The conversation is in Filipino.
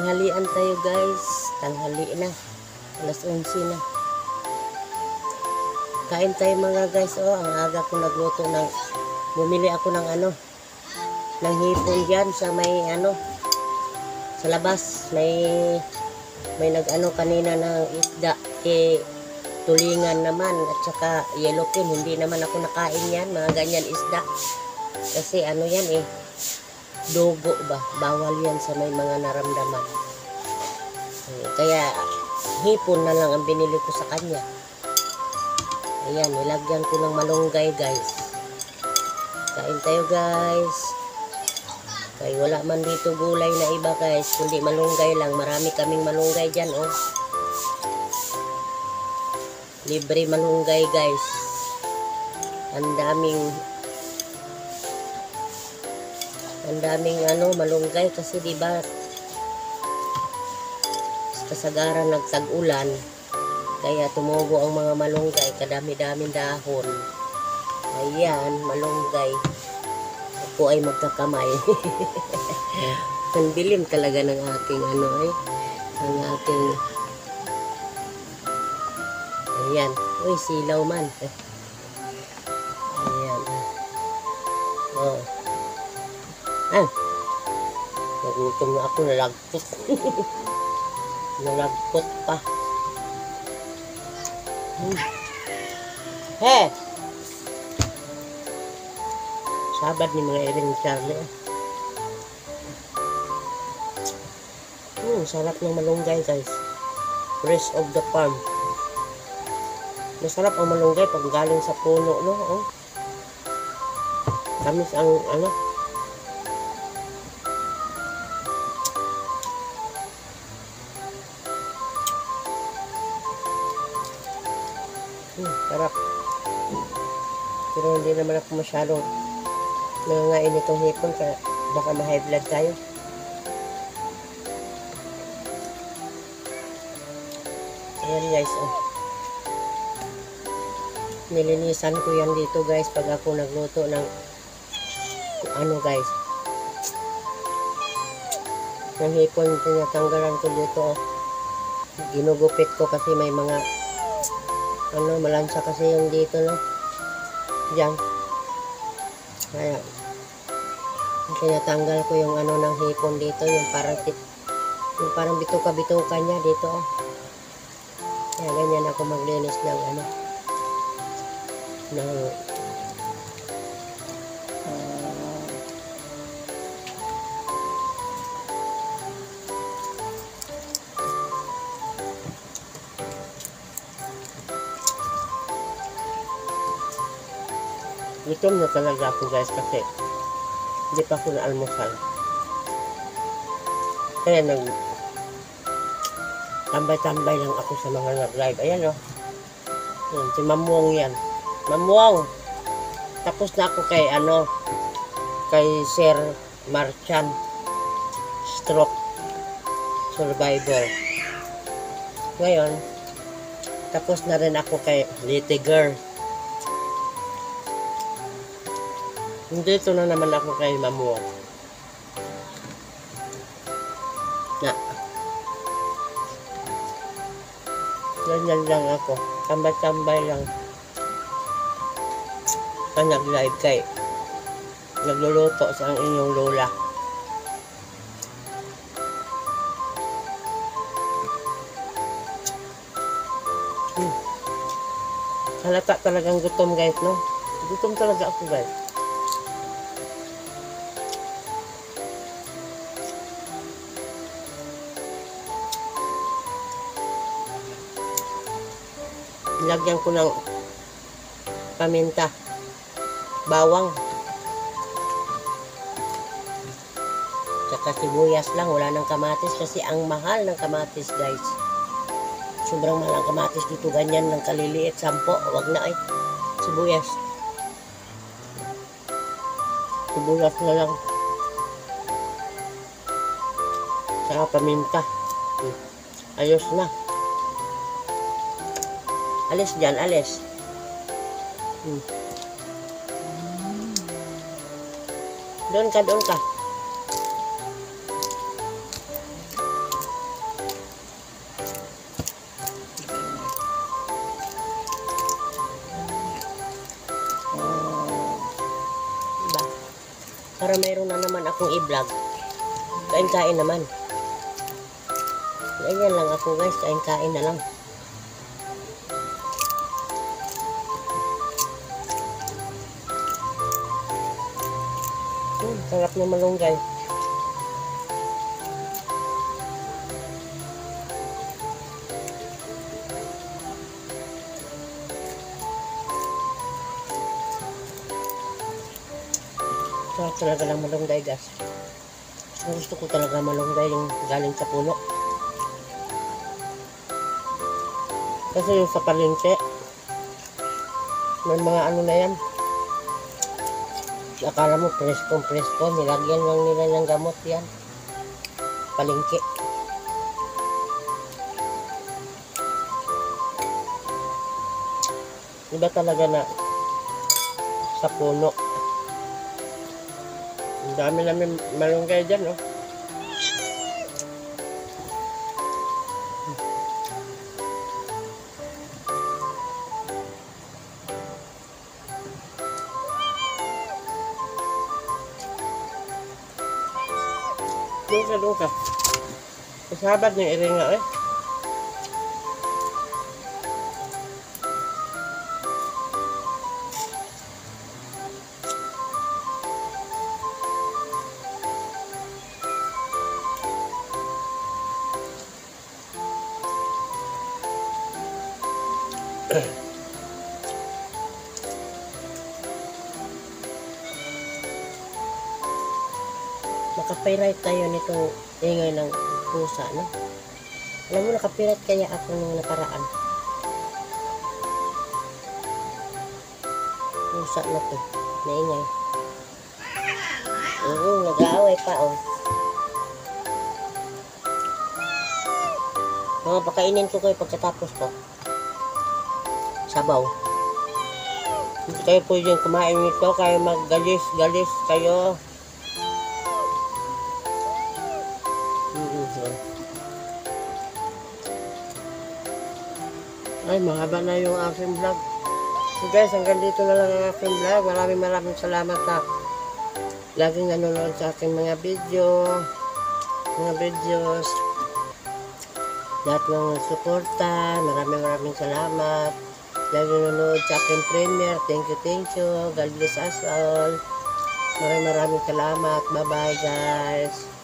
Tanghalian tayo guys. Tanghali na. Alas 11 na. Kain tayo mga guys. Oh, ang aga ko nagluto ng bumili ako ng ng hipon diyan sa may sa labas. May kanina ng isda tulingan naman at saka yellowfin. Hindi naman ako nakain yan, mga ganyan isda. Kasi yan dugo ba? Bawal yan sa may mga naramdaman. Kaya hipon na lang ang binili ko sa kanya. Ayan, nilagyan ko ng malunggay guys. Kain tayo guys. Kaya wala man dito gulay na iba guys, kundi malunggay lang. Marami kaming malunggay dyan oh. Libre malunggay guys. Ang daming malunggay kasi diba kasagaran nagtag-ulan kaya tumubo ang mga malunggay, kadami-daming dahon. Ayan, malunggay. Ako ay magkakamay. Ang dilim talaga ng aking ang aking ayan. Uy, silaw man. Ayan. Oh. Nagutom na ako, nalagpot. Nalagpot pa. He! Sabad ni mga Erin Charlie. Sarap ng malunggay guys. Fresh of the farm. Masarap ang malunggay pag galing sa puno, no? Oh. Tamis ang sarap. Pero hindi naman ako masyadong nangangain itong hipon kaya baka ma-high blood tayo. Ayan guys, oh. Nilinisan ko yan dito guys pag ako nagluto ng guys. Ng hipon, tinatanggalan ko dito, oh. Ginugupit ko kasi may mga malansa kasi yung dito, no? Diyan. Kaya tinatanggal ko yung ng hipon dito, yung parang bituka-bituka niya dito, oh. Kaya ganyan ako maglinis ng gutom na talaga ako guys kasi hindi pa ako na-almusal. Kaya tambay-tambay lang ako sa mga nag-live. Ayan o. Yan, si Mamuong yan. Mamuong! Tapos na ako kay kay Sir Marchan. Stroke survivor. Ngayon, tapos na rin ako kay Litiger. Dito na naman ako kay Mamuong. Ganyan lang ako. Tambay-tambay lang. Nag-live kay nagluluto sa ang inyong lola. Halata talagang gutom guys, no? Gutom talaga ako guys. Lagyan ko ng paminta, bawang, tsaka sibuyas lang, wala ng kamatis kasi ang mahal ng kamatis guys. Sobrang mahal ang kamatis dito, ganyan ng kaliliit, 10, wag na sibuyas. Sibuyas na lang. Tsaka paminta. Ayos na. Alis dyan, alis. Doon ka, doon ka. Para mayroon na naman akong i-vlog. Kain-kain naman. Ganyan lang ako guys, kain-kain na lang. Sarap ng malunggay. Sarap talaga ng malunggay guys. Gusto ko talaga malunggay yung galing sa puno. Kasi yung sa palengke, may mga ano na yan. Akala mo presko, nilagyan lang nila ng gamot yan. Palengke. Iba talaga na sa puno. Ang dami namin malunggay dyan, no? Doon ka. Kasabat ng iringa, eh. Nakapirate tayo nitong ingay ng pusa, no? Alam mo, nakapirate kaya ako nung nakaraan. Pusa na to, naingay. Oo, nag-aaway pa, oh. Mga pakainin ko kayo pagkatapos ko. Sabaw. Hindi kayo pwedeng kumain nito, kayo maggalis-galis kayo. Ay, mahaba na yung aking vlog. So guys, hanggang dito na lang ang aking vlog. Maraming salamat na laging nanonood sa aking mga videos. Lahat ng suporta, maraming salamat. Laging nanonood sa aking premiere. Thank you. God bless us all. Maraming salamat. Bye-bye guys.